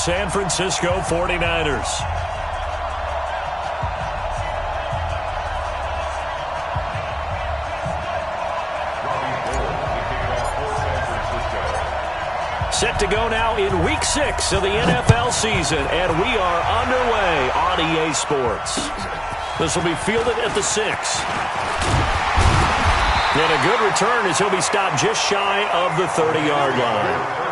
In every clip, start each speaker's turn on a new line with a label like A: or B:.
A: San Francisco 49ers. Set to go now in Week 6 of the NFL season, and we are underway on EA Sports. This will be fielded at the 6. And a good return as he'll be stopped just shy of the 30-yard line.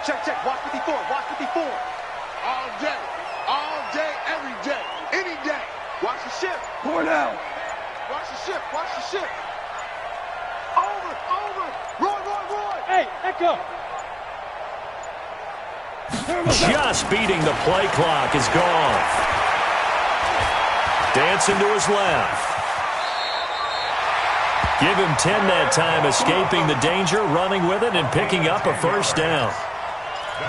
B: Check. Watch 54. All day, every day, any day. Watch the shift. Pour down. Watch the shift. Over. Roy.
C: Hey, Echo.
A: Just beating the play clock is gone. Dancing to his left. Give him 10 that time, escaping the danger, running with it, and picking up a first down.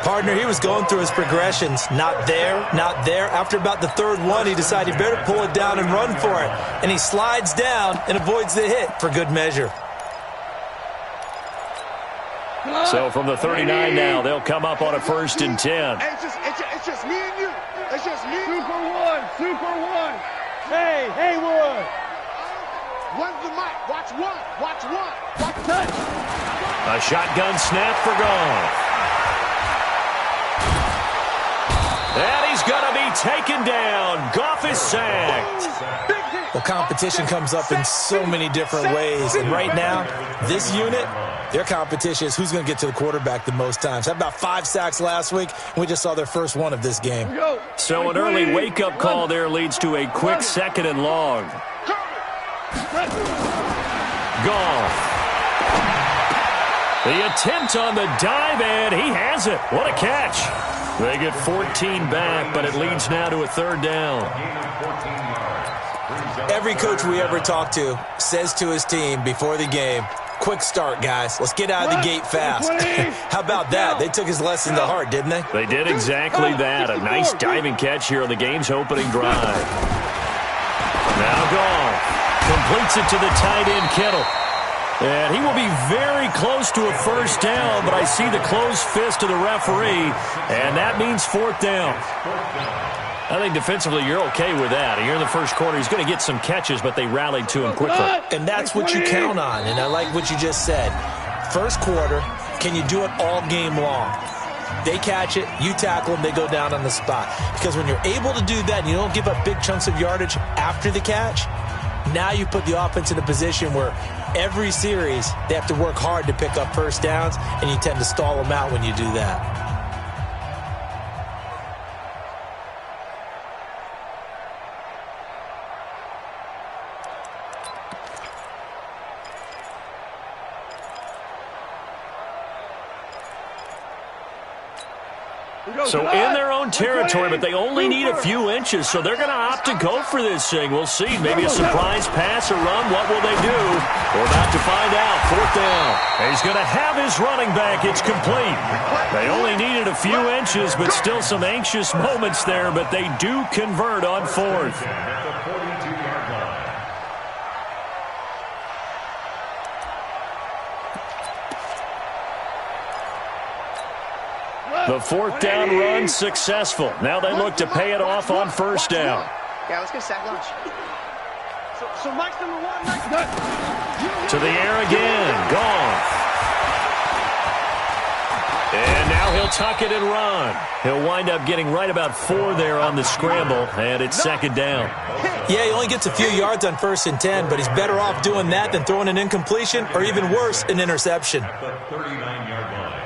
D: Partner, he was going through his progressions. Not there. After about the third one, he decided he better pull it down and run for it. And he slides down and avoids the hit for good measure.
A: So from the 39 now, they'll come up on a 1st and 10.
B: It's just me and you. It's just me.
C: Super one. Hey, Haywood.
B: One's the mic. Watch one.
C: Touch.
A: A shotgun snap for Goff. And he's going to be taken down. Goff is sacked.
D: Well, competition comes up in so many different ways. And right now, this unit, their competition is who's going to get to the quarterback the most times. Had about 5 sacks last week, and we just saw their first one of this game.
A: So an early wake-up call there leads to a quick 2nd and long. Goff. The attempt on the dive, and he has it. What a catch. They get 14 back, but it leads now to a 3rd down.
D: Every coach we ever talk to says to his team before the game, quick start, guys. Let's get out of the gate fast. How about that? They took his lesson to heart, didn't they?
A: They did exactly that. A nice diving catch here on the game's opening drive. Now Goff completes it to the tight end, Kittle. And he will be very close to a first down, but I see the closed fist of the referee, and that means 4th down. I think defensively you're okay with that. Here in the first quarter, he's going to get some catches, but they rallied to him quickly.
D: And that's what you count on, and I like what you just said. First quarter, can you do it all game long? They catch it, you tackle them, they go down on the spot. Because when you're able to do that and you don't give up big chunks of yardage after the catch, now you put the offense in a position where every series they have to work hard to pick up first downs, and you tend to stall them out when you do that.
A: So in their own territory, but they only need a few inches, so they're going to opt to go for this thing. We'll see. Maybe a surprise pass or run. What will they do? We're about to find out. 4th down. He's going to have his running back. It's complete. They only needed a few inches, but still some anxious moments there, but they do convert on 4th. The 4th down run successful. Now they look to pay it off on 1st down.
B: Yeah, let's get sack lunch. So Mike's number 1.
A: To the air again. Goff. And now he'll tuck it and run. He'll wind up getting right about 4 there on the scramble, and it's 2nd down.
D: Yeah, he only gets a few yards on 1st and 10, but he's better off doing that than throwing an incompletion or even worse, an interception.
E: The 39-yard line.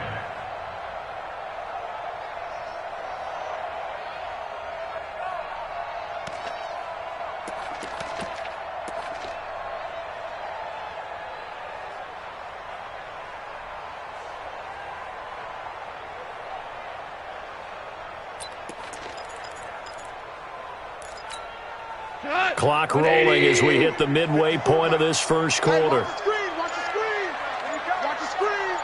A: Clock rolling as we hit the midway point of this first quarter.
B: Watch the screen. Watch the screen.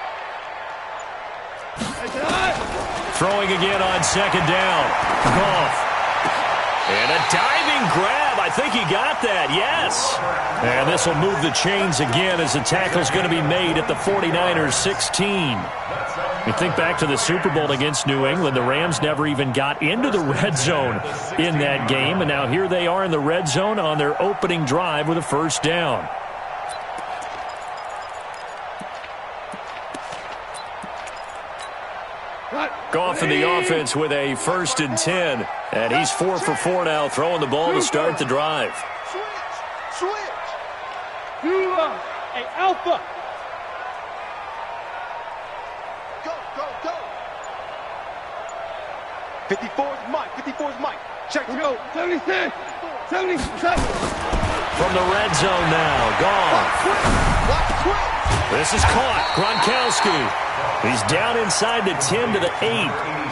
B: Watch the screen.
A: Throwing again on second down. Goff. And a diving grab. I think he got that. Yes. And this will move the chains again as the tackle's going to be made at the 49ers 16. You think back to the Super Bowl against New England. The Rams never even got into the red zone in that game. And now here they are in the red zone on their opening drive with a first down. Goff in the offense with a 1st and 10. And he's 4 for 4 now, throwing the ball to start the drive.
B: Switch.
C: Hey, Alpha.
B: Go. 54's Mike. Check to go.
C: 76. 77.
A: From the red zone now, Goff.
B: Watch.
A: This is caught. Gronkowski. He's down inside the 10 to the 8.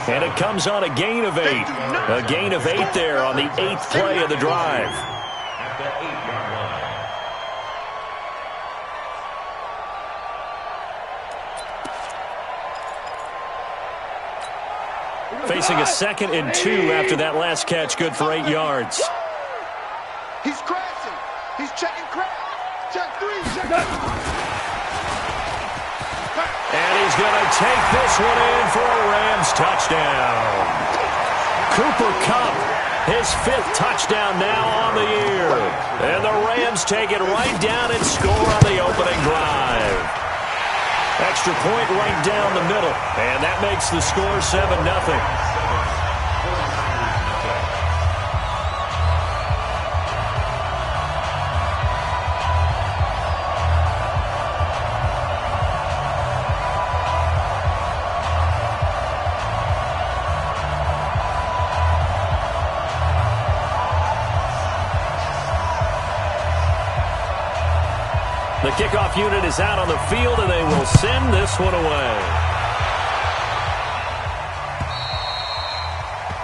A: And it comes on a gain of 8. A gain of 8 there on the 8th play of the drive.
E: At the 8-yard line.
A: Facing a 2nd and 2 after that last catch, good for 8 yards.
B: He's crashing. He's checking crash. Check 3.
A: And he's going to take this one in for a Rams touchdown. Cooper Kupp, his 5th touchdown now on the year. And the Rams take it right down and score on the opening drive. Extra point right down the middle. And that makes the score 7-0. The kickoff unit is out on the field, and they will send this one away.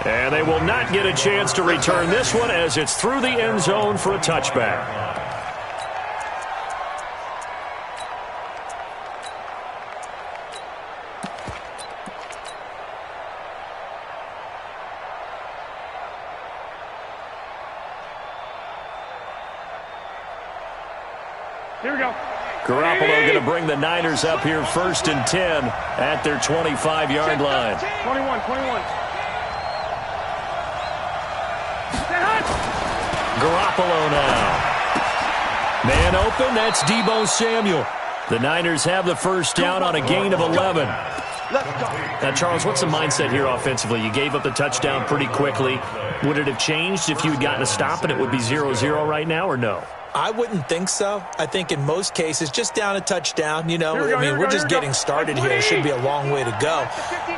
A: And they will not get a chance to return this one as it's through the end zone for a touchback.
C: Here we go.
A: Garoppolo going to bring the Niners up here 1st and 10 at their 25-yard line.
C: 21.
A: Garoppolo now. Man open, that's Deebo Samuel. The Niners have the first down on a gain of 11. Now, Charles, what's the mindset here offensively? You gave up the touchdown pretty quickly. Would it have changed if you had gotten a stop and it would be 0-0 right now, or no?
D: I wouldn't think so. I think in most cases, just down a touchdown, we're just getting started here. It should be a long way to go.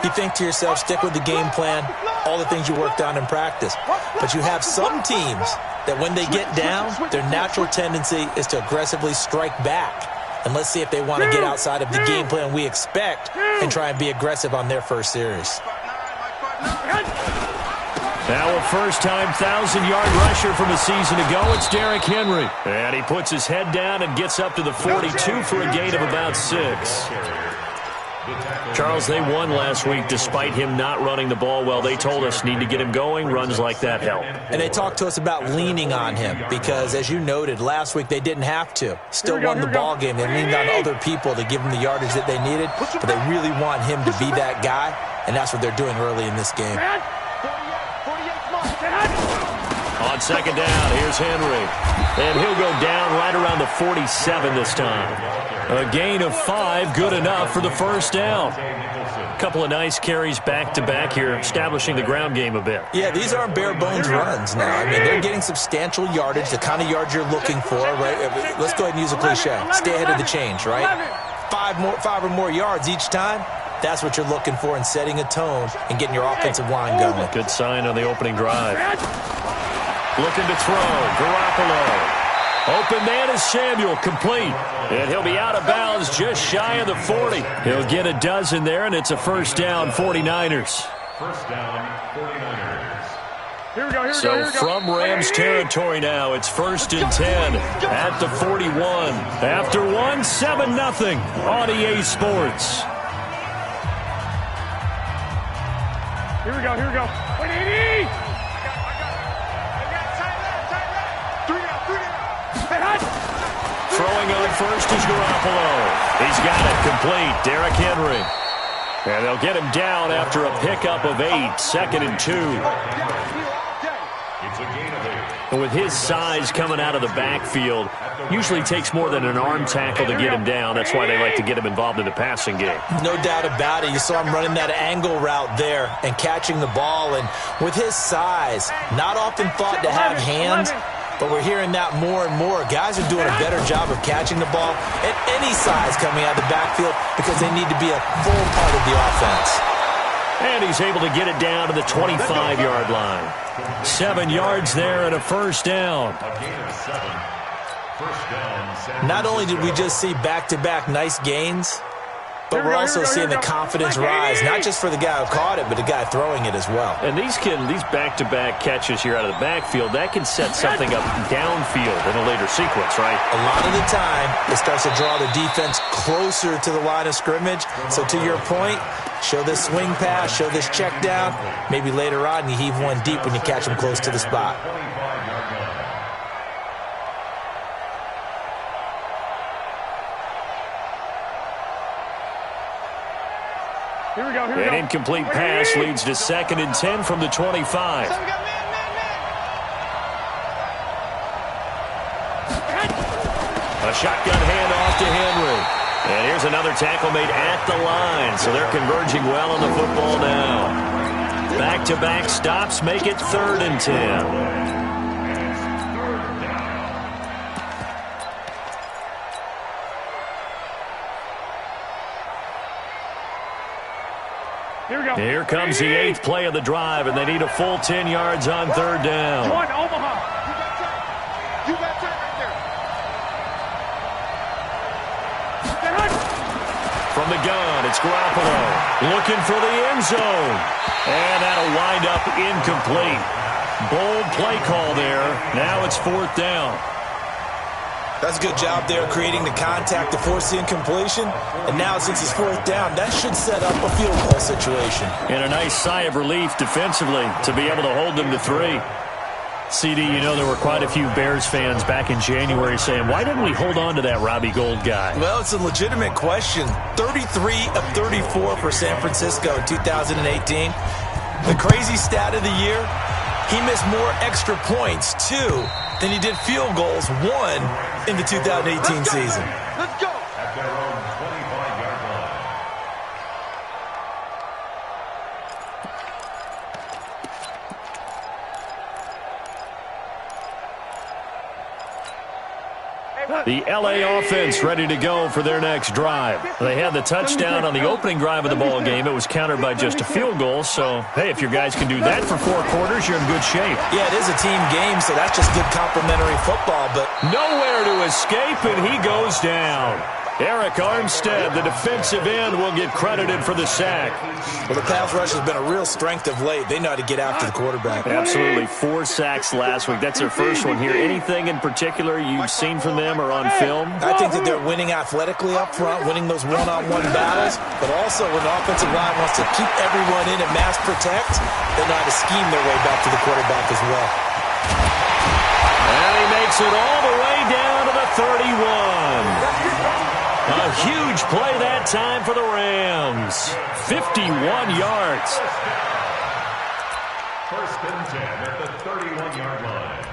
D: You think to yourself, stick with the game plan, all the things you worked on in practice. But you have some teams that when they get down, their natural tendency is to aggressively strike back. And let's see if they want to get outside of the game plan we expect and try and be aggressive on their first series.
A: Now a first-time 1,000-yard rusher from a season ago, it's Derrick Henry. And he puts his head down and gets up to the 42 for a gain of about 6. Charles, they won last week despite him not running the ball well. They told us need to get him going. Runs like that help.
D: And they talked to us about leaning on him because, as you noted, last week they didn't have to. Still won the ball game. They leaned on other people to give them the yardage that they needed, but they really want him to be that guy, and that's what they're doing early in this game.
A: On second down, here's Henry. And he'll go down right around the 47 this time. A gain of 5, good enough for the first down. A couple of nice carries back-to-back here, establishing the ground game a bit.
D: Yeah, these aren't bare-bones runs now. I mean, they're getting substantial yardage, the kind of yards you're looking for, right? Let's go ahead and use a cliche. Stay ahead of the change, right? 5 or more yards each time. That's what you're looking for in setting a tone and getting your offensive line going.
A: Good sign on the opening drive. Looking to throw. Garoppolo. Open man is Samuel, complete. And he'll be out of bounds just shy of the 40. He'll get a dozen there, and it's a first down, 49ers.
E: First down, 49ers.
A: So from Rams territory now, it's 1st and 10 at the 41. After one, 7-0 on EA Sports.
C: Here we go. 180!
A: Throwing on first is Garoppolo. He's got it complete. Derrick Henry. And they'll get him down after a pickup of 8. 2nd and 2. And with his size coming out of the backfield, usually takes more than an arm tackle to get him down. That's why they like to get him involved in the passing game.
D: No doubt about it. You saw him running that angle route there and catching the ball. And with his size, not often thought to have hands, but we're hearing that more and more. Guys are doing a better job of catching the ball at any size coming out of the backfield because they need to be a full part of the offense.
A: And he's able to get it down to the 25-yard line. 7 yards there and a first down.
D: Not only did we just see back-to-back nice gains, but we're also seeing the confidence rise, not just for the guy who caught it, but the guy throwing it as well.
A: And these back-to-back catches here out of the backfield, that can set something up downfield in a later sequence, right?
D: A lot of the time, it starts to draw the defense closer to the line of scrimmage. So to your point, show this swing pass, show this check down. Maybe later on you heave one deep when you catch them close to the spot.
C: Here we go.
A: An incomplete pass leads to 2nd and 10 from the 25. A shotgun handoff to Henry. And here's another tackle made at the line. So they're converging well on the football now. Back-to-back stops make it 3rd and 10. Here comes the 8th play of the drive, and they need a full 10 yards on 3rd down.
C: One, Omaha.
B: You got time right there.
A: From the gun, it's Garoppolo looking for the end zone. And that'll wind up incomplete. Bold play call there. Now it's 4th down.
D: That's a good job there creating the contact to force the incompletion. And now since it's 4th down, that should set up a field goal situation.
A: And a nice sigh of relief defensively to be able to hold them to 3. CD, you know there were quite a few Bears fans back in January saying, why didn't we hold on to that Robbie Gould guy?
D: Well, it's a legitimate question. 33 of 34 for San Francisco in 2018. The crazy stat of the year, he missed more extra points, 2, than he did field goals, 1, in the 2018 season.
B: Let's go.
E: At their own 25-yard line.
A: The LA offense ready to go for their next drive. They had the touchdown on the opening drive of the ball game. It was countered by just a field goal. So, hey, if your guys can do that for 4 quarters, you're in good shape.
D: Yeah, it is a team game, so that's just good complimentary football. But
A: nowhere to escape, and he goes down. Eric Armstead, the defensive end, will get credited for the sack.
D: Well, the pass rush has been a real strength of late. They know how to get after the quarterback.
A: Absolutely. 4 sacks last week. That's their first one here. Anything in particular you've seen from them or on film?
D: I think that they're winning athletically up front, winning those one-on-one battles, but also when the offensive line wants to keep everyone in and mass protect, they know how to scheme their way back to the quarterback as well.
A: And he makes it all the way down to the 31. A huge play that time for the Rams. 51 yards.
E: 1st and 10 at the 31-yard line.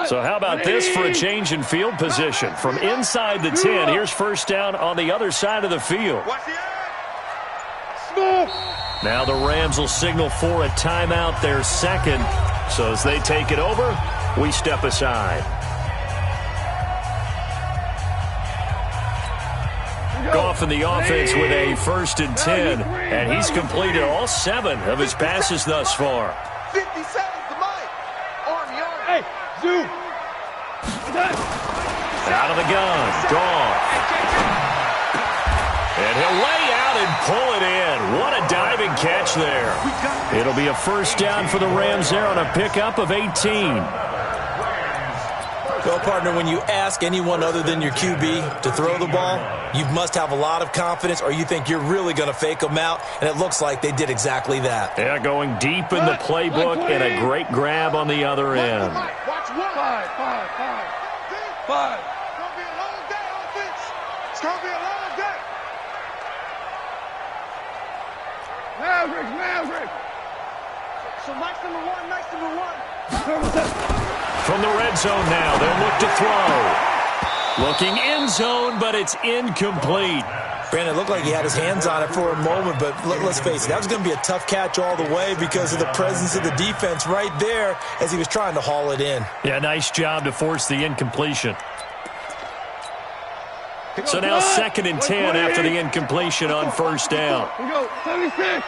A: So how about this for a change in field position? From inside the 10, here's 1st down on the other side of the field. Now the Rams will signal for a timeout, their 2nd. So as they take it over, we step aside. Goff in the offense with a 1st and 10, and he's completed all 7 of his passes thus far.
B: 50 seconds to Mike. Army.
C: Hey, zoom.
A: Out of the gun, Goff. And he'll lay out and pull it in. What a diving catch there. It'll be a 1st down for the Rams there on a pickup of 18.
D: Well, partner, when you ask anyone other than your QB to throw the ball, you must have a lot of confidence or you think you're really going to fake them out, and it looks like they did exactly that.
A: Yeah, going deep in the playbook and a great grab on the other end.
B: Watch 1. 5. It's going to be a long day, offense. It's going to be a long day.
C: Maverick.
B: So Mike's number 1.
A: From the red zone now, they'll look to throw. Looking end zone, but it's incomplete.
D: Brandon, it looked like he had his hands on it for a moment, but let's face it, that was going to be a tough catch all the way because of the presence of the defense right there as he was trying to haul it in.
A: Yeah, nice job to force the incompletion. So now 2nd and 10 after the incompletion on 1st down.
C: We go 76.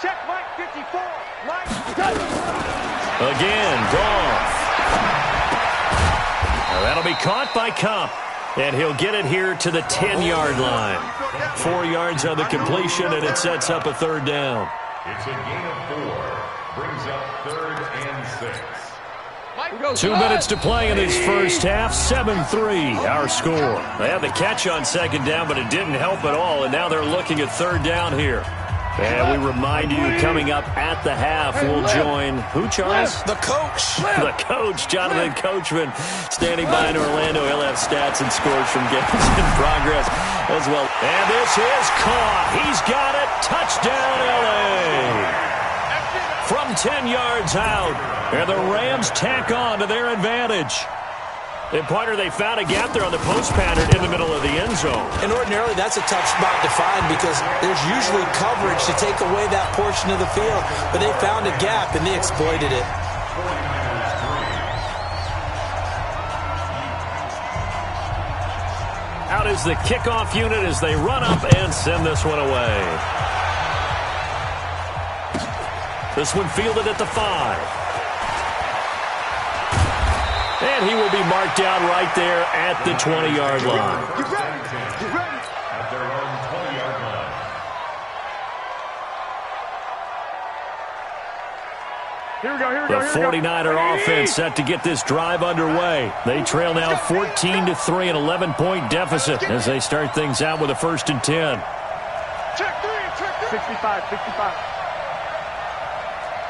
B: Check Mike 54. Mike.
A: Again, Goff. Now that'll be caught by Cup, and he'll get it here to the 10-yard line. 4 yards on the completion, and it sets up a 3rd down.
E: It's a gain of 4. Brings up 3rd and 6.
A: 2 minutes to play in this first half. 7-3, our score. They had the catch on 2nd down, but it didn't help at all, and now they're looking at 3rd down here. And we remind you, coming up at the half, we'll join who, Charles?
D: The coach.
A: The coach, Jonathan Coachman, standing by in Orlando. He'll have stats and scores from games in progress as well. And this is caught. He's got it. Touchdown, L.A. From 10 yards out, and the Rams tack on to their advantage. And, partner, they found a gap there on the post pattern in the middle of the end zone.
D: And ordinarily, that's a tough spot to find because there's usually coverage to take away that portion of the field. But they found a gap, and they exploited it.
A: Out is the kickoff unit as they run up and send this one away. This one fielded at the 5. And he will be marked down right there at the 20-yard line.
B: Get ready.
E: At their own 20-yard line.
C: Here we go.
A: The 49er offense set to get this drive underway. They trail now 14-3, an 11-point deficit as they start things out with a 1st and 10.
B: Check 3.
C: 65.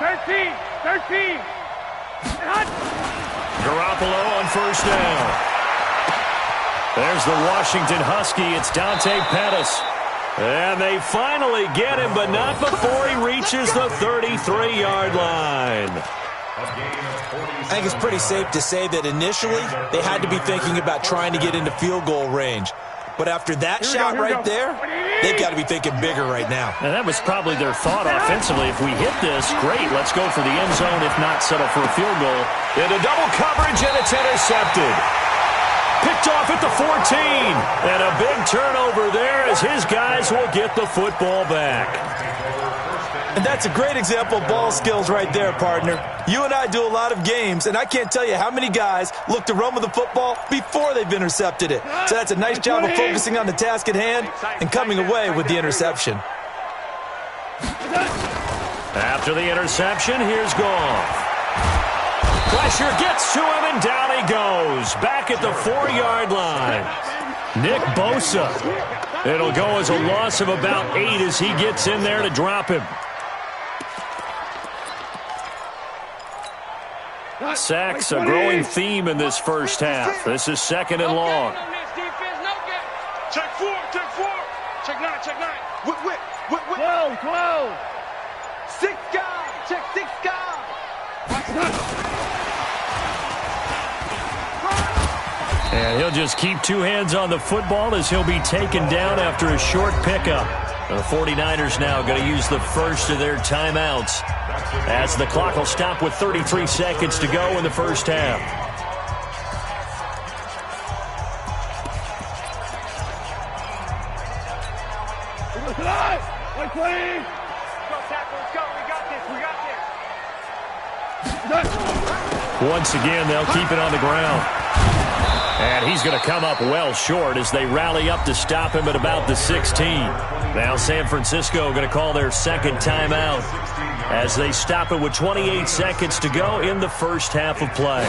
C: 13.
A: Garoppolo on 1st down. There's the Washington Husky. It's Dante Pettis. And they finally get him, but not before he reaches the 33-yard line.
D: I think it's pretty safe to say that initially they had to be thinking about trying to get into field goal range. But after that shot right there, they've got to be thinking bigger right now.
A: And that was probably their thought offensively. If we hit this, great, let's go for the end zone. If not, settle for a field goal. Into double coverage, and it's intercepted. Picked off at the 14. And a big turnover there as his guys will get the football back.
D: And that's a great example of ball skills right there, partner. You and I do a lot of games, and I can't tell you how many guys look to run with the football before they've intercepted it. So that's a nice job of focusing on the task at hand and coming away with the interception.
A: After the interception, here's Goff. Pressure gets to him, and down he goes. Back at the 4-yard line. Nick Bosa. It'll go as a loss of about 8 as he gets in there to drop him. Sacks, a growing theme in this first half. This is 2nd and long.
B: Check 4. Check 9. Whip.
C: 12.
B: 6 guys. Check 6 guys.
A: And he'll just keep 2 hands on the football as he'll be taken down after a short pickup. The 49ers now going to use the first of their timeouts as the clock will stop with 33 seconds to go in the first half.
C: 20.
B: Go, tackle. Let's go. We got this. We got this.
A: Once again, they'll keep it on the ground. And he's going to come up well short as they rally up to stop him at about the 16. Now San Francisco going to call their second timeout as they stop it with 28 seconds to go in the first half of play.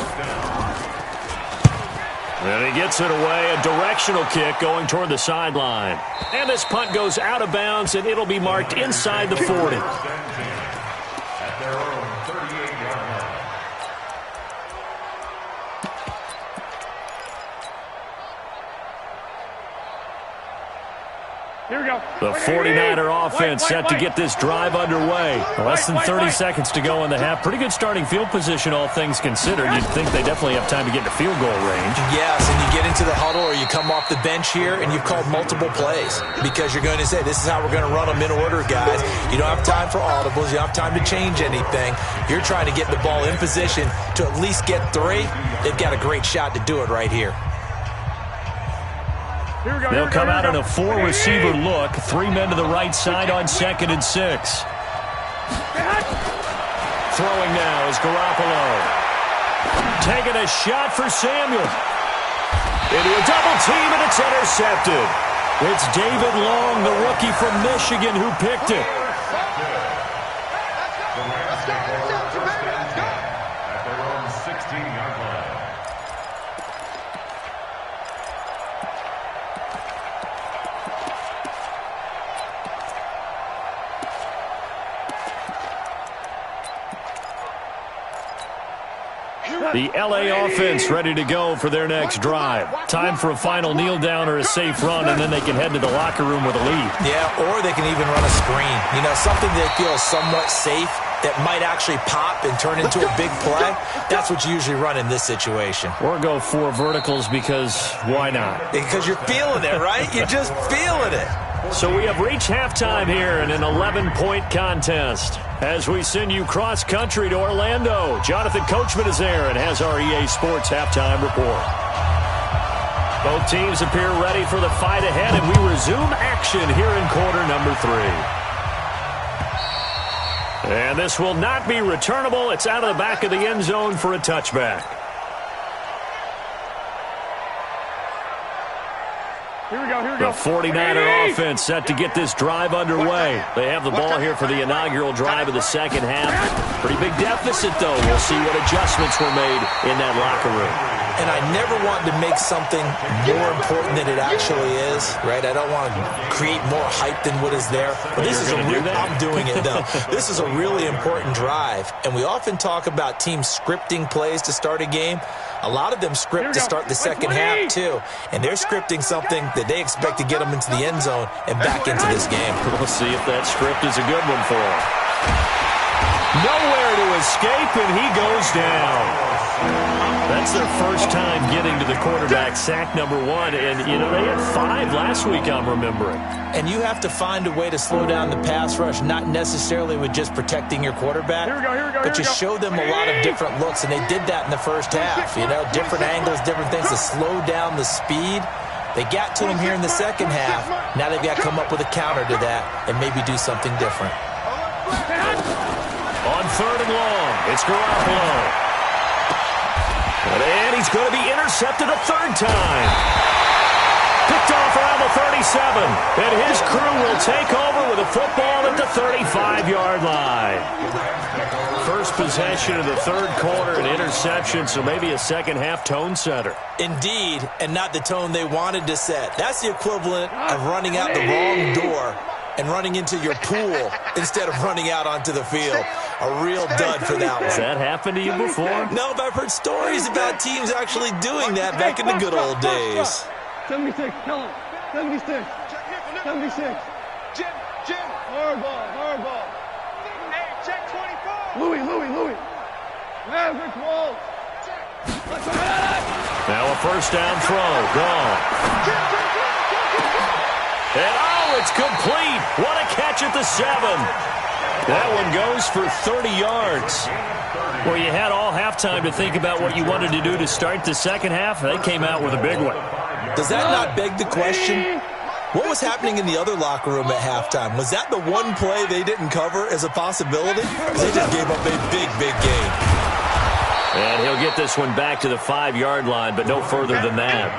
A: And he gets it away, a directional kick going toward the sideline. And this punt goes out of bounds, and it'll be marked inside the 40.
E: At their own 38-yard line.
C: Here we go.
A: The 49er offense set to get this drive underway. Less than 30 seconds to go in the half. Pretty good starting field position, all things considered. You'd think they definitely have time to get into field goal range.
D: Yes, and you get into the huddle or you come off the bench here and you've called multiple plays because you're going to say, this is how we're going to run them in order, guys. You don't have time for audibles. You don't have time to change anything. You're trying to get the ball in position to at least get 3. They've got a great shot to do it right here.
A: They'll come out in a 4-receiver look. 3 men to the right side on 2nd and 6. Throwing now is Garoppolo. Taking a shot for Samuel. Into a double team, and it's intercepted. It's David Long, the rookie from Michigan, who picked it.
E: At their own 16-yard line.
A: The L.A. offense ready to go for their next drive. Time for a final kneel down or a safe run, and then they can head to the locker room with a lead.
D: Yeah, or they can even run a screen. You know, something that feels somewhat safe that might actually pop and turn into a big play. That's what you usually run in this situation.
A: Or go 4 verticals because why not?
D: Because you're feeling it, right? You're just feeling it.
A: So we have reached halftime here in an 11-point contest. As we send you cross-country to Orlando, Jonathan Coachman is there and has our EA Sports halftime report. Both teams appear ready for the fight ahead, and we resume action here in quarter number 3. And this will not be returnable. It's out of the back of the end zone for a touchback. The 49er offense set to get this drive underway. They have the ball here for the inaugural drive of the second half. Pretty big deficit, though. We'll see what adjustments were made in that locker room.
D: And I never want to make something more important than it actually is, right? I don't want to create more hype than what is there. But this is a real, I'm doing it, though. This is a really important drive. And we often talk about teams scripting plays to start a game. A lot of them script to start the second half, too. And they're scripting something that they expect to get them into the end zone and back into this game.
A: We'll see if that script is a good one for them. Nowhere to escape, and he goes down. That's their first time getting to the quarterback, sack number 1. And, you know, they had 5 last week, I'm remembering.
D: And you have to find a way to slow down the pass rush, not necessarily with just protecting your quarterback, but you show them a lot of different looks, and they did that in the first half. You know, different angles, different things to slow down the speed. They got to him here in the second half. Now they've got to come up with a counter to that and maybe do something different.
A: On 3rd and long, it's Garoppolo. And he's going to be intercepted a 3rd time. Picked off around the 37. And his crew will take over with a football at the 35-yard line. First possession of the 3rd quarter, an interception, so maybe a second-half tone setter.
D: Indeed, and not the tone they wanted to set. That's the equivalent of running out the wrong door and running into your pool instead of running out onto the field. A real dud for that one.
A: Has that happened to you before?
D: No, but I've heard stories about teams actually doing that back in the good old days.
C: 76, tell him. 76. 76.
B: Jim.
C: Hardball.
B: Hey, check 24.
C: Louis. Maverick Walsh.
A: Now a first down throw. Gone. And it's complete. What a catch at the 7. That one goes for 30 yards. Well, you had all halftime to think about what you wanted to do to start the second half. They came out with a big one.
D: Does that not beg the question? What was happening in the other locker room at halftime? Was that the one play they didn't cover as a possibility? They just gave up a big, big game.
A: And he'll get this one back to the 5-yard line, but no further than that.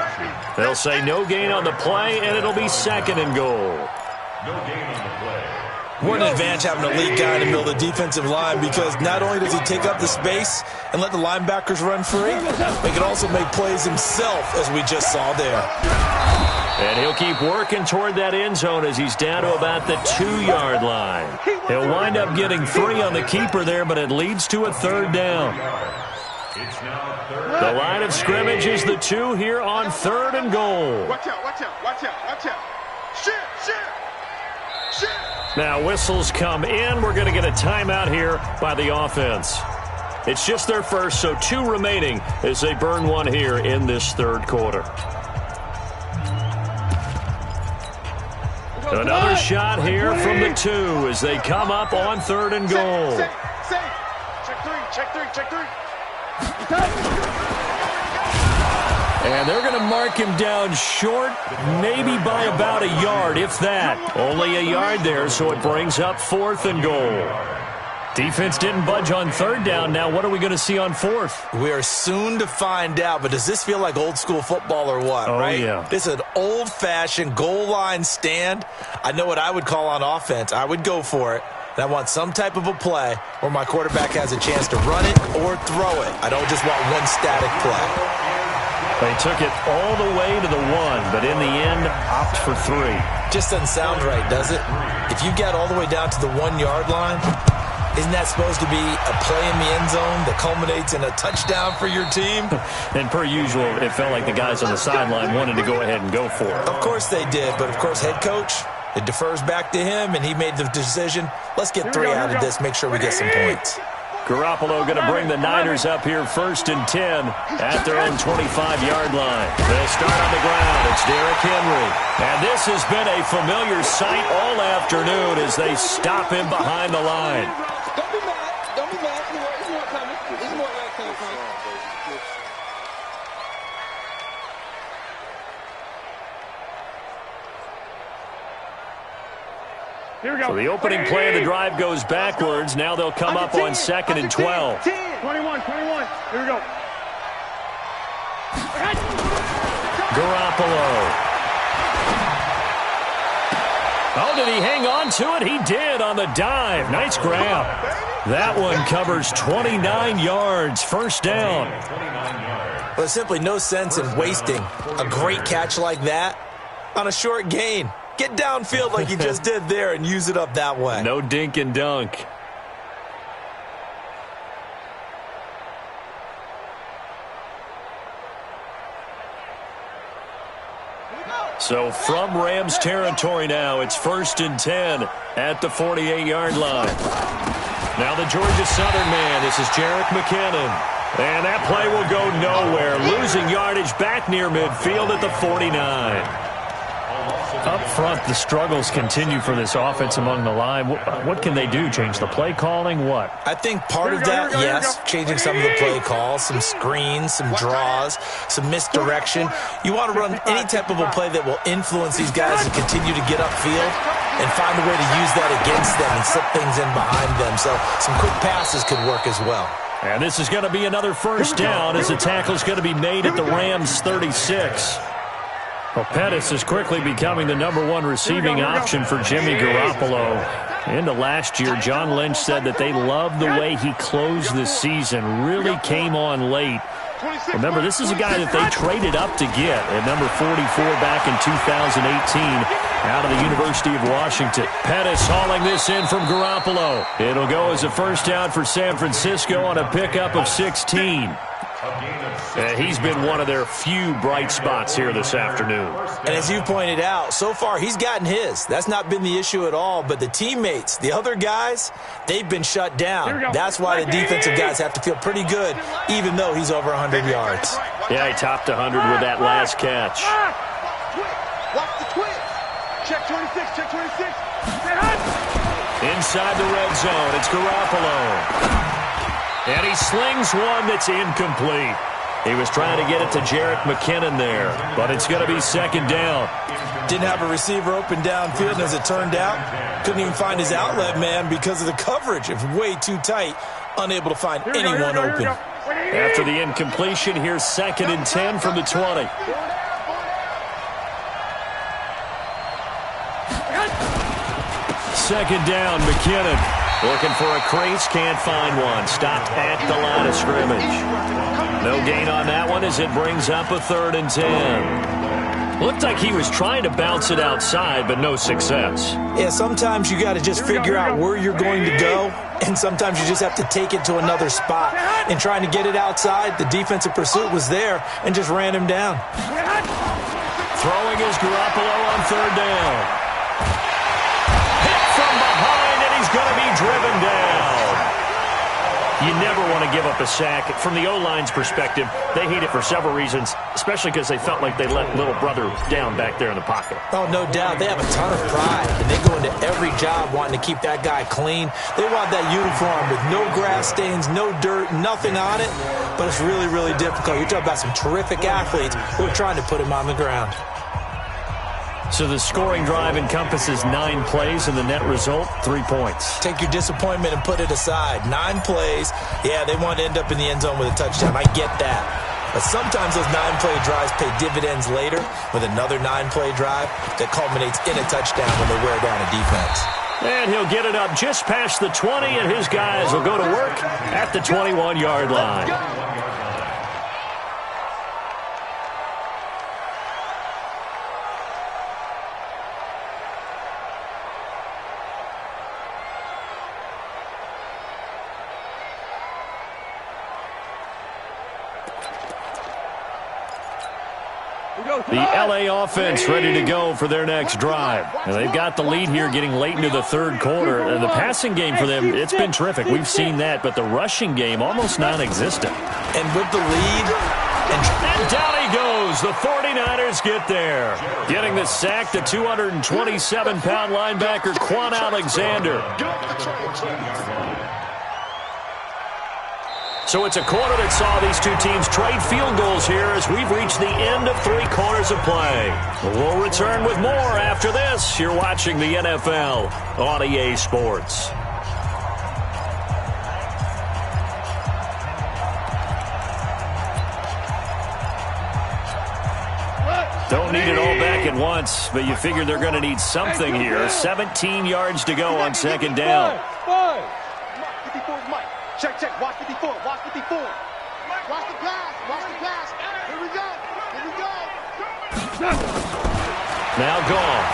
A: They'll say no gain on the play, and it'll be 2nd and goal.
E: No gain on the play.
D: What an advantage having a lead guy in the middle of the defensive line, because not only does he take up the space and let the linebackers run free, but he can also make plays himself, as we just saw there.
A: And he'll keep working toward that end zone as he's down to about the 2-yard line. He'll wind up getting 3 on the keeper there, but it leads to a 3rd down.
E: It's now 3rd.
A: The line of scrimmage is the 2 here on 3rd and goal.
B: Watch out, watch out, watch out, watch out. Shit, shit, shit.
A: Now whistles come in. We're going to get a timeout here by the offense. It's just their first, so 2 remaining as they burn one here in this 3rd quarter. Another shot here from the 2 as they come up on 3rd and goal.
B: Safe. Check three.
A: And they're going to mark him down short, maybe by about a yard, if that. Only a yard there, so it brings up 4th and goal. Defense didn't budge on 3rd down. Now what are we going to see on 4th?
D: We are soon to find out, but does this feel like old school football or what, right?
A: Yeah.
D: This is an old-fashioned goal line stand. I know what I would call on offense. I would go for it. And I want some type of a play where my quarterback has a chance to run it or throw it. I don't just want one static play.
A: They took it all the way to the 1, but in the end, opt for 3.
D: Just doesn't sound right, does it? If you get all the way down to the 1-yard line, isn't that supposed to be a play in the end zone that culminates in a touchdown for your team?
A: And per usual, it felt like the guys on the sideline wanted to go ahead and go for it.
D: Of course they did, but of course head coach, it defers back to him, and he made the decision. Let's get 3 out of this, make sure we get some points.
A: Garoppolo going to bring the Niners up here 1st and 10 at their own 25-yard line. They'll start on the ground. It's Derrick Henry. And this has been a familiar sight all afternoon as they stop him behind the line.
C: Don't be mad. Don't be mad. There's more coming. There's more where it came from. Here we go.
A: So the opening play of the drive goes backwards. Now they'll come up on 2nd and 12.
C: 21. Here we go.
A: Garoppolo. Oh, did he hang on to it? He did on the dive. Nice grab. That one covers 29 yards. 1st down.
D: Well, there's simply no sense in wasting a great catch like that on a short gain. Get downfield like you just did there and use it up that way.
A: No dink and dunk. So from Rams territory now, it's 1st and 10 at the 48-yard line. Now the Georgia Southern man, this is Jerick McKinnon. And that play will go nowhere. Losing yardage back near midfield at the 49. Up front, the struggles continue for this offense among the line. What can they do? Change the play calling? What?
D: I think part of that, yes, changing some of the play calls, some screens, some draws, some misdirection. You want to run any type of a play that will influence these guys and continue to get upfield and find a way to use that against them and slip things in behind them. So some quick passes could work as well.
A: And this is going to be another 1st down as the tackle is going to be made at the Rams 36. Well, Pettis is quickly becoming the #1 receiving option for Jimmy Garoppolo. Into last year, John Lynch said that they loved the way he closed this season, really came on late. Remember, this is a guy that they traded up to get at number 44 back in 2018 out of the University of Washington. Pettis hauling this in from Garoppolo. It'll go as a 1st down for San Francisco on a pickup of 16. He's been one of their few bright spots here this afternoon.
D: And as you pointed out, so far he's gotten his. That's not been the issue at all. But the teammates, the other guys, they've been shut down. That's why the defensive guys have to feel pretty good, even though he's over 100 yards.
A: Yeah, he topped 100 with that last catch.
B: Watch the twist. Check 26, check 26.
A: Inside the red zone, it's Garoppolo. And he slings one that's incomplete. He was trying to get it to Jarrett McKinnon there, but it's going to be second down.
D: Didn't have a receiver open downfield, and as it turned out, couldn't even find his outlet man because of the coverage. It was way too tight, unable to find anyone open.
A: After the incompletion, here's 2nd and 10 from the 20. Second down, McKinnon. Looking for a crease, can't find one. Stopped at the line of scrimmage. No gain on that one as it brings up a 3rd and 10. Looked like he was trying to bounce it outside, but no success.
D: Yeah, sometimes you got to just figure out where you're going to go, and sometimes you just have to take it to another spot. And trying to get it outside, the defensive pursuit was there and just ran him down.
A: Throwing is Garoppolo on 3rd down. Hit from behind, and he's going to be driven down. You never want to give up a sack. From the O-line's perspective, they hate it for several reasons, especially because they felt like they let little brother down back there in the pocket.
D: Oh, no doubt. They have a ton of pride, and they go into every job wanting to keep that guy clean. They want that uniform with no grass stains, no dirt, nothing on it, but it's really, really difficult. You're talking about some terrific athletes who are trying to put him on the ground.
A: So the scoring drive encompasses 9 plays, and the net result, 3 points.
D: Take your disappointment and put it aside. 9 plays. Yeah, they want to end up in the end zone with a touchdown. I get that. But sometimes those 9-play drives pay dividends later with another 9-play drive that culminates in a touchdown when they wear down a defense.
A: And he'll get it up just past the 20, and his guys will go to work at the 21-yard line. The L.A. offense ready to go for their next drive. And they've got the lead here getting late into the 3rd quarter. And the passing game for them, it's been terrific. We've seen that, but the rushing game almost non-existent.
D: And with the lead...
A: And down he goes. The 49ers get there. Getting the sack, the 227-pound linebacker, Quan Alexander. So it's a quarter that saw these two teams trade field goals here as we've reached the end of 3 quarters of play. We'll return with more after this. You're watching the NFL on EA Sports. Don't need it all back at once, but you figure they're going to need something here. 17 yards to go on 2nd down.
B: Check, check. Watch 54. Watch 54. Watch the pass. Watch the pass. Here we go. Here we go.
A: Now gone.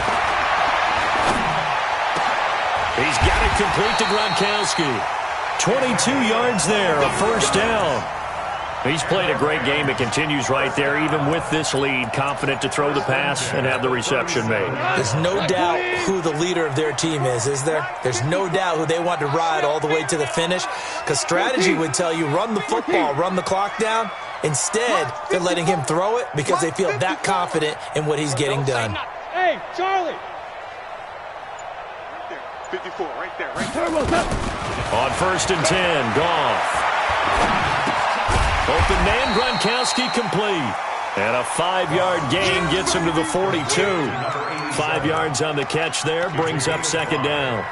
A: He's got it complete to Gronkowski. 22 yards there, a 1st down. He's played a great game. It continues right there, even with this lead, confident to throw the pass and have the reception made.
D: There's no doubt who the leader of their team is there? There's no doubt who they want to ride all the way to the finish, because strategy would tell you run the football, run the clock down. Instead, they're letting him throw it because they feel that confident in what he's getting done.
B: Hey, Charlie! 54, right there, right there.
A: On 1st and 10, Goff. Open man, Gronkowski complete. And a 5-yard gain gets him to the 42. 5 yards on the catch there, brings up 2nd down.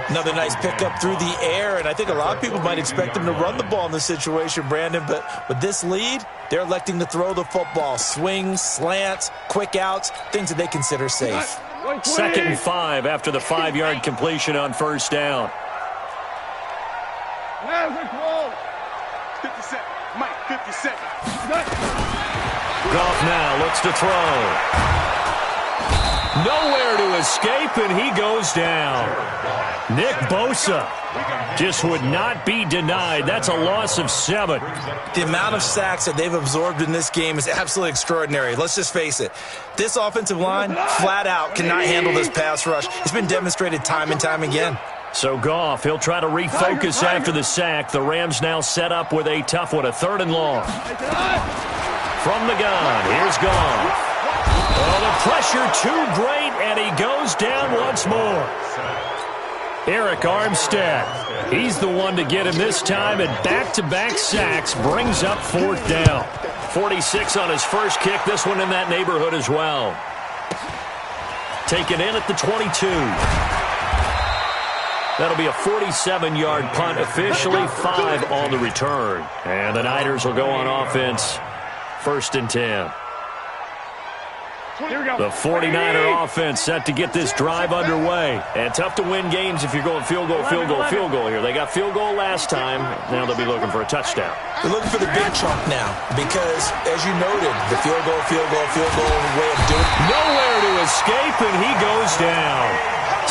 D: Another nice pickup through the air, and I think a lot of people might expect him to run the ball in this situation, Brandon, but with this lead, they're electing to throw the football. Swings, slants, quick outs, things that they consider safe.
A: 2nd and 5 after the 5-yard completion on 1st down.
B: 57. Mike, 57.
A: Goff now looks to throw. Nowhere to escape, and he goes down. Nick Bosa just would not be denied. That's a loss of 7.
D: The amount of sacks that they've absorbed in this game is absolutely extraordinary. Let's just face it. This offensive line, flat out, cannot handle this pass rush. It's been demonstrated time and time again.
A: So Goff, he'll try to refocus after the sack. The Rams now set up with a tough one, a 3rd and long. From the gun, here's Goff. Oh, the pressure too great, and he goes down once more. Eric Armstead, he's the one to get him this time, and back-to-back sacks brings up 4th down. 46 on his first kick. This one in that neighborhood as well. Taken in at the 22. That'll be a 47-yard punt, officially 5 on the return. And the Niners will go on offense, 1st and 10. The 49er offense set to get this drive underway. And tough to win games if you're going field goal here. They got field goal last time. Now they'll be looking for a touchdown.
D: They're looking for the big chunk now because, as you noted, the field goal way of doing it.
A: Nowhere to escape, and he goes down.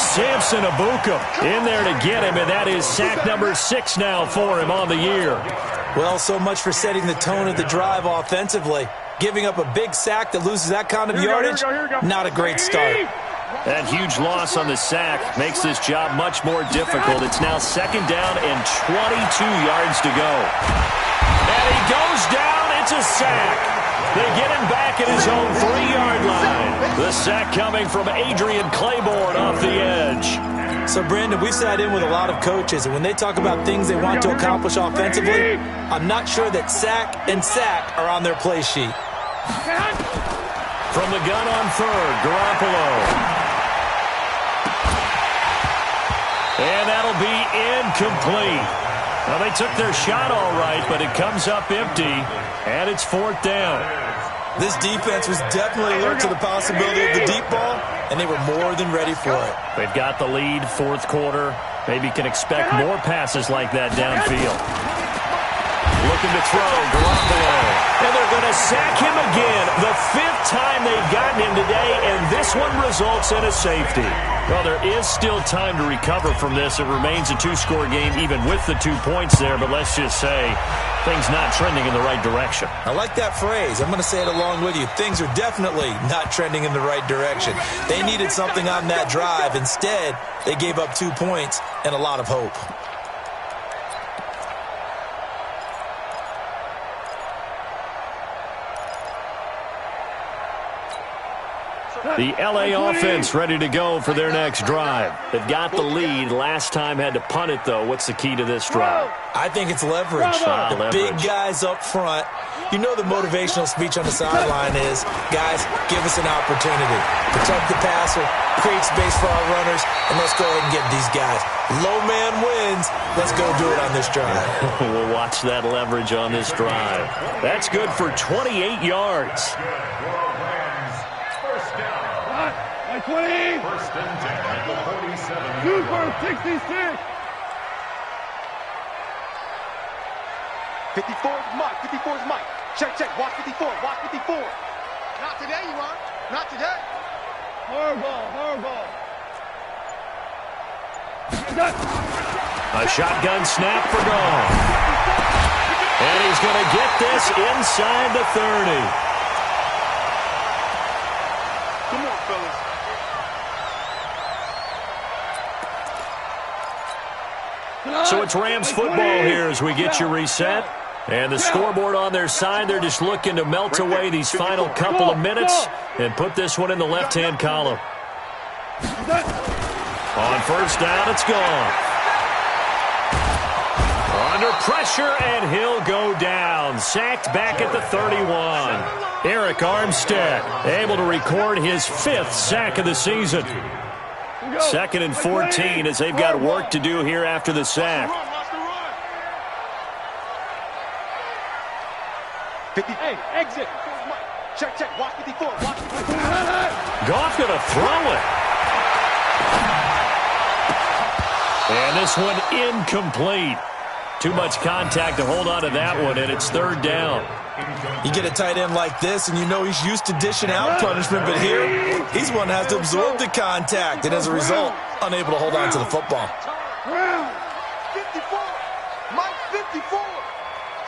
A: Samson Abuka in there to get him, and that is sack number 6 now for him on the year.
D: Well, so much for setting the tone of the drive offensively. Giving up a big sack that loses that kind of yardage, not a great start.
A: That huge loss on the sack makes this job much more difficult. It's now 2nd down and 22 yards to go. And he goes down. It's a sack. They get him back at his own 3-yard line. The sack coming from Adrian Claiborne off the edge.
D: So, Brandon, we've sat in with a lot of coaches, and when they talk about things they want to accomplish offensively, I'm not sure that sack and sack are on their play sheet.
A: From the gun on 3rd, Garoppolo. And that'll be incomplete. Well, they took their shot all right, but it comes up empty, and it's 4th down.
D: This defense was definitely alert to the possibility of the deep ball, and they were more than ready for it.
A: They've got the lead, 4th quarter. Maybe can expect more passes like that downfield. Looking to throw, Garoppolo. And they're going to sack him again. The 5th time they've gotten him today, and this one results in a safety. Well, there is still time to recover from this. It remains a 2-score game even with the 2 points there, but let's just say things not trending in the right direction.
D: I like that phrase. I'm going to say it along with you. Things are definitely not trending in the right direction. They needed something on that drive. Instead, they gave up 2 points and a lot of hope.
A: The L.A. offense ready to go for their next drive. They've got the lead. Last time had to punt it, though. What's the key to this drive?
D: I think it's leverage. The big guys up front. You know the motivational speech on the sideline is, guys, give us an opportunity. Protect the passer, create space for our runners, and let's go ahead and get these guys. Low man wins. Let's go do it on this drive.
A: We'll watch that leverage on this drive. That's good for 28 yards.
B: 20.
E: 1st and 10 at the 47.
B: 2 for 66. 54's Mike. 54's Mike. Check. Watch 54. Watch 54. Not today, you are. Not today. Horrible.
A: A shotgun snap for Goff. And he's going to get this inside the 30.
B: Come on, fellas.
A: So it's Rams football here as we get you reset. And the scoreboard on their side, they're just looking to melt away these final couple of minutes and put this one in the left-hand column. On 1st down, it's gone. Under pressure, and he'll go down. Sacked back at the 31. Eric Armstead able to record his 5th sack of the season. 2nd and 14 as they've got work to do here after the sack.
B: Hey, exit. Check. Watch 54. Watch 54.
A: Goff going to throw it. And this one incomplete. Too much contact to hold on to that one, and it's 3rd down.
D: You get a tight end like this, and you know he's used to dishing out punishment, but here, he's one that has to absorb the contact, and as a result, unable to hold on to the football.
B: 54. Mike, 54.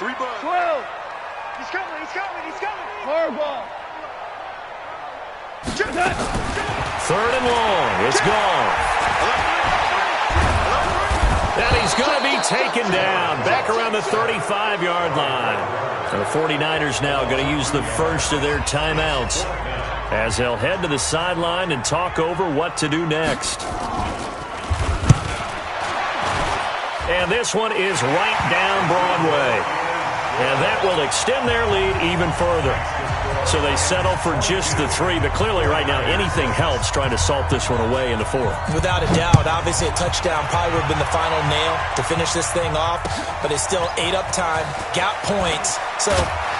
B: 3 bucks. 12. He's coming. Horrible.
A: 3rd and long. It's gone. And he's going to be taken down back around the 35-yard line. And the 49ers now going to use the first of their timeouts as they'll head to the sideline and talk over what to do next. And this one is right down Broadway. And that will extend their lead even further. So they settle for just the 3, but clearly right now anything helps trying to salt this one away in the 4th.
D: Without a doubt, obviously a touchdown probably would have been the final nail to finish this thing off, but it's still ate up time, got points. So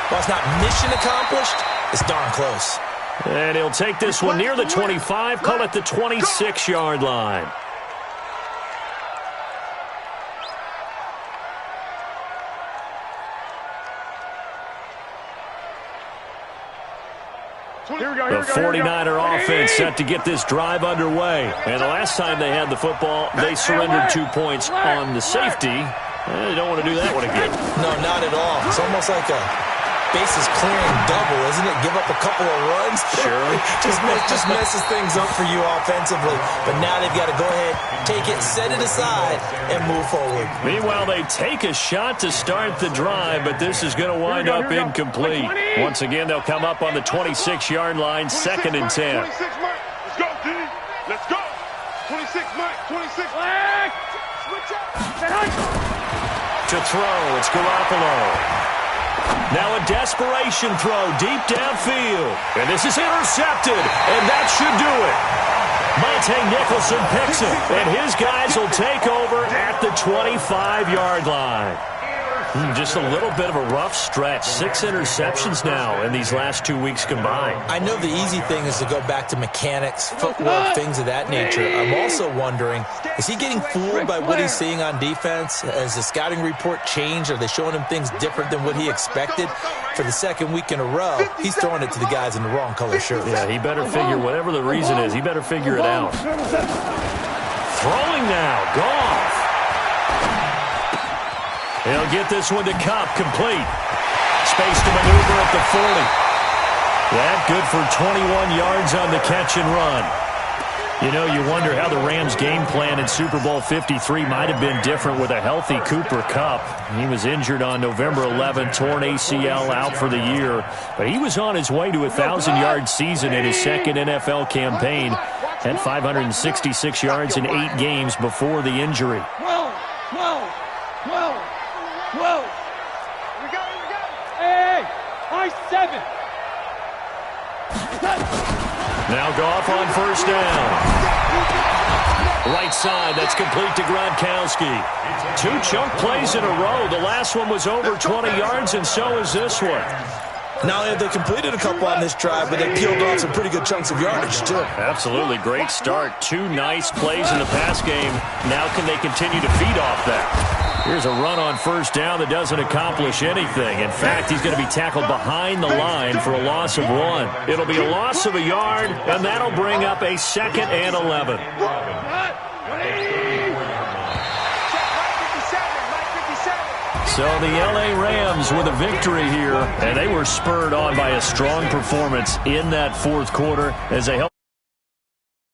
D: while it's not mission accomplished, it's darn close.
A: And he'll take this one near the 25, call it the 26-yard line. The 49er offense set to get this drive underway. And the last time they had the football, they surrendered 2 points on the safety. They don't want to do that one again.
D: No, not at all. It's almost like a bases clearing double, isn't it? Give up a couple of runs.
A: Sure.
D: just messes things up for you offensively. But now they've got to go ahead, take it, set it aside, and move forward.
A: Meanwhile, they take a shot to start the drive, but this is going to wind up incomplete. Once again, they'll come up on the 26-yard line, 2nd and 10.
B: 26, Mike. Let's go, D. Let's go. 26, Mike. 26. Switch up.
A: To throw, it's Garoppolo. Now a desperation throw deep downfield. And this is intercepted, and that should do it. Monte Nicholson picks him, and his guys will take over at the 25-yard line. Just a little bit of a rough stretch. 6 interceptions now in these last 2 weeks combined.
D: I know the easy thing is to go back to mechanics, footwork, things of that nature. I'm also wondering, is he getting fooled by what he's seeing on defense? Has the scouting report changed? Are they showing him things different than what he expected? For the 2nd week in a row, he's throwing it to the guys in the wrong color shirts.
A: Yeah, he better figure, whatever the reason is, he better figure it out. Throwing now, Goff. He'll get this one to Cup, complete. Space to maneuver at the 40. That good for 21 yards on the catch and run. You know, you wonder how the Rams' game plan in Super Bowl 53 might have been different with a healthy Cooper Kupp. He was injured on November 11th, torn ACL, out for the year. But he was on his way to a 1,000-yard season in his 2nd NFL campaign. Had 566 yards in 8 games before the injury.
C: 12. We got it. Hey, high 7.
A: Now Goff on 1st down. Right side, that's complete to Gronkowski. 2 chunk plays in a row. The last one was over 20 yards, and so is this one.
D: Not only have they completed a couple on this drive, but they peeled off some pretty good chunks of yardage, too.
A: Absolutely. Great start. 2 nice plays in the pass game. Now can they continue to feed off that? Here's a run on 1st down that doesn't accomplish anything. In fact, he's going to be tackled behind the line for a loss of 1. It'll be a loss of a yard, and that'll bring up a 2nd and 11. So the L.A. Rams with a victory here, and they were spurred on by a strong performance in that 4th quarter as they helped.